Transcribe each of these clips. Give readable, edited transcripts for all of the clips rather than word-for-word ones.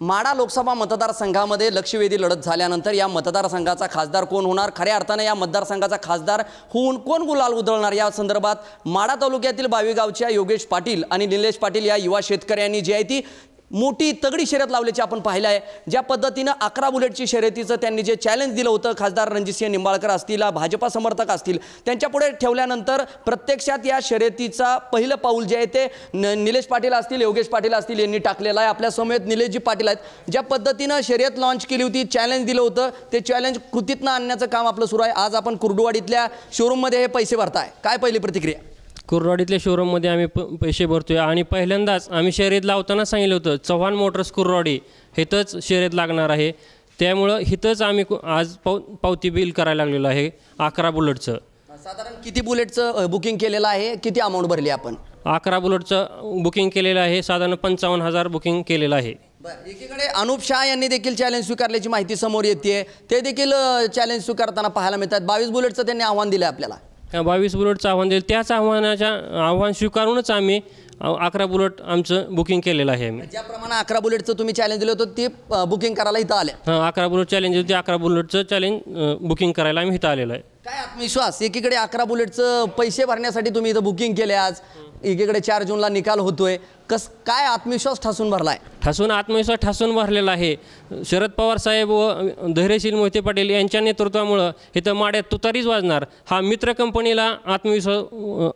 माढा लोकसभा मतदारसंघामध्ये लक्षवेधी लढत झाल्यानंतर या मतदारसंघाचा खासदार कोण होणार, खऱ्या अर्थाने या मतदारसंघाचा खासदार होऊन कोण गुलाल उधळणार या संदर्भात माढा तालुक्यातील बावी गावच्या योगेश पाटील आणि निलेश पाटील या युवा शेतकऱ्यांनी जी आहे ती मोठी तगडी शर्यत लावल्याची आपण पाहिलं आहे। ज्या पद्धतीने 11 बुलेटची शर्यतीचं त्यांनी जे चॅलेंज दिलं होतं, खासदार रणजितसिंह निंबाळकर असतील, भाजपा समर्थक असतील, त्यांच्यापुढे ठेवल्यानंतर प्रत्यक्षात या शर्यतीचा पहिलं पाऊल जे आहे ते निलेश पाटील असतील, योगेश पाटील असतील यांनी टाकलेलं आहे। आपल्या समेत निलेशजी पाटील आहेत। ज्या पद्धतीने शर्यत लॉन्च केली होती, चॅलेंज दिलं होतं, ते चॅलेंज कृतीतनं आणण्याचं काम आपलं सुरू आहे। आज आपण कुर्डुवाडीतल्या शोरूममध्ये हे पैसे भरताय, काय पहिली प्रतिक्रिया? कुर्डुवाडीतल्या शोरूममध्ये आम्ही पैसे भरतोय आणि पहिल्यांदाच आम्ही शर्यत लावताना सांगितलं होतं चव्हाण मोटर्स कुर्डुवाडी हेतच शर्यत लागणार आहे, त्यामुळं हितच आम्ही आज पावती बिल करायला लागलेलो आहे 11 बुलेटचं। साधारण किती बुलेटचं बुकिंग केलेलं आहे, किती अमाऊंट भरली आपण? 11 बुलेटचं बुकिंग केलेलं आहे, साधारण 55,000 बुकिंग केलेलं आहे। एकीकडे अनुप शाह यांनी देखील चॅलेंज स्वीकारल्याची माहिती समोर येते, ते देखील चॅलेंज स्वीकारताना पाहायला मिळतात। 22 बुलेटचं त्यांनी आव्हान दिलं आपल्याला। 22 बुलेटचं आव्हान दिलं, त्याच आव्हान स्वीकारूनच आम्ही 11 बुलेट आमचं बुकिंग केलेलं आहे। आम्ही ज्याप्रमाणे 11 बुलेटचं तुम्ही चॅलेंज दिलं होतं ते बुकिंग करायला इथं आले। 11 बुलेट चॅलेंज होते, 11 बुलेटचं चॅलेंज बुकिंग करायला आम्ही इथं आलेलो आहे। काय आत्मविश्वास, एकीकडे 11 बुलेटचं पैसे भरण्यासाठी तुम्ही इथं बुकिंग केले, आज एकीकडे 4 जूनला निकाल होतोय, काय आत्मविश्वास ठासून भरलाय? आत्मविश्वास ठासून भरलेला आहे। शरद पवार साहेब व धैर्यशील मोहिते पाटील यांच्या नेतृत्वामुळे इथं माड्यात तुतारीच वाजणार हा मित्र कंपनीला आत्मविश्वास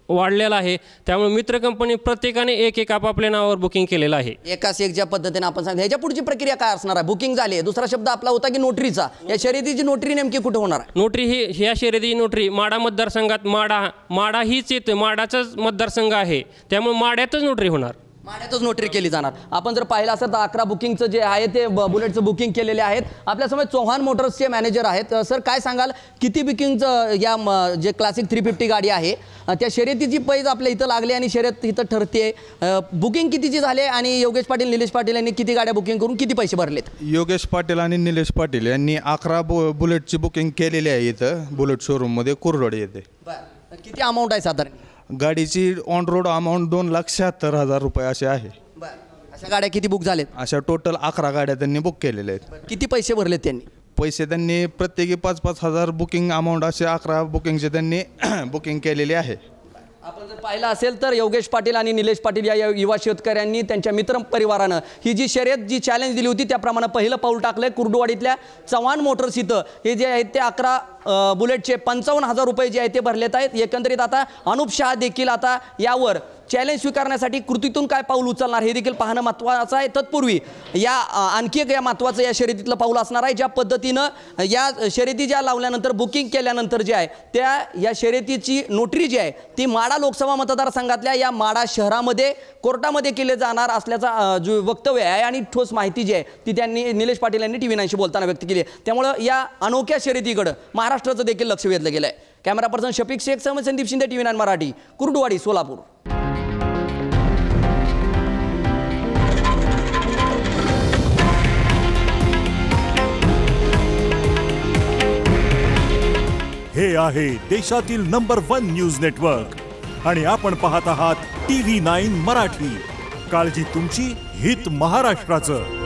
वाढलेला आहे। त्यामुळे मित्र कंपनी प्रत्येकाने एक आपापल्या नावावर बुकिंग केलेलं आहे। एकाच एक ज्या पद्धतीने आपण सांगितलं, ह्याच्या पुढची प्रक्रिया काय असणार आहे? बुकिंग झाली, दुसरा शब्द आपला होता की नोटरीचा, या शर्यतीची नोटरी नेमकी कुठे होणार आहे? नोटरी ही ह्या शर्यतीची नोटरी माढा मतदारसंघात, माढा हीच येते, माढाचाच मतदारसंघ आहे, त्यामुळे माढ्यातच नोटरी होणार, माढ्यातच नोटरी केली जाणार। आपण जर पाहिलं असेल तर 11 बुकिंगचं जे आहे ते बुलेटचं बुकिंग केलेले आहेत। आपल्यासमोर चव्हाण मोटर्सचे मॅनेजर आहेत। सर, काय सांगाल, किती बुकिंगचं या जे क्लासिक 350 गाडी आहे त्या शर्यतीची पैज आपल्या इथं लागली आणि शर्यत इथं ठरते, बुकिंग कितीची झाले आणि योगेश पाटील, निलेश पाटील यांनी किती गाड्या बुकिंग करून किती पैसे भरलेत? योगेश पाटील आणि निलेश पाटील यांनी 11 बुलेटची बुकिंग केलेली आहे इथं बुलेट शोरूममध्ये कुर्डुवाडी येते। किती अमाऊंट आहे साधारण? गाडीची ऑन रोड अमाऊंट 2,76,000 रुपये असे आहे। अशा गाड्या किती बुक झालेत? अशा टोटल 11 गाड्या त्यांनी बुक केलेल्या आहेत। किती पैसे भरलेत त्यांनी? पैसे त्यांनी प्रत्येकी 5-5 हजार बुकिंग अमाऊंट असे 11 बुकिंगचे त्यांनी बुकिंग केलेली आहे। आपण जर पाहिलं असेल तर योगेश पाटील आणि निलेश पाटील या युवा शेतकऱ्यांनी त्यांच्या मित्र परिवारानं ही जी शर्यत, जी चॅलेंज दिली होती त्याप्रमाणे पहिलं पाऊल टाकलंय। कुर्डुवाडीतल्या चव्हाण मोटर्स इथं हे जे आहेत ते 11 बुलेटचे 55,000 रुपये जे आहेत ते भरलेत आहेत। एकंदरीत आता अनुप शाह देखील आता यावर चॅलेंज स्वीकारण्यासाठी कृतीतून काय पाऊल उचलणार हे देखील पाहणं महत्त्वाचं आहे। तत्पूर्वी या आणखी एक या महत्त्वाचं या शर्यतीतलं पाऊल असणार आहे, ज्या पद्धतीनं या शर्यती ज्या लावल्यानंतर बुकिंग केल्यानंतर जे आहे त्या या शर्यतीची नोटरी जी आहे ती माढा लोकसभा मतदारसंघातल्या या माढा शहरामध्ये कोर्टामध्ये केले जाणार असल्याचा जो वक्तव्य आहे आणि ठोस माहिती जी आहे ती त्यांनी निलेश पाटील यांनी TV9शी बोलताना व्यक्त केली आहे। त्यामुळे या अनोख्या शर्यतीकडे महाराष्ट्राचं देखील लक्ष वेधलं गेलं आहे। कॅमेरा पर्सन शफिक शेख सह संदीप शिंदे, TV9 मराठी, कुर्डुवाडी, सोलापूर। हे आहे देशातील नंबर 1 न्यूज नेटवर्क आणि आपण पाहत आहात TV9 मराठी। काळजी तुमची, हित महाराष्ट्राचं।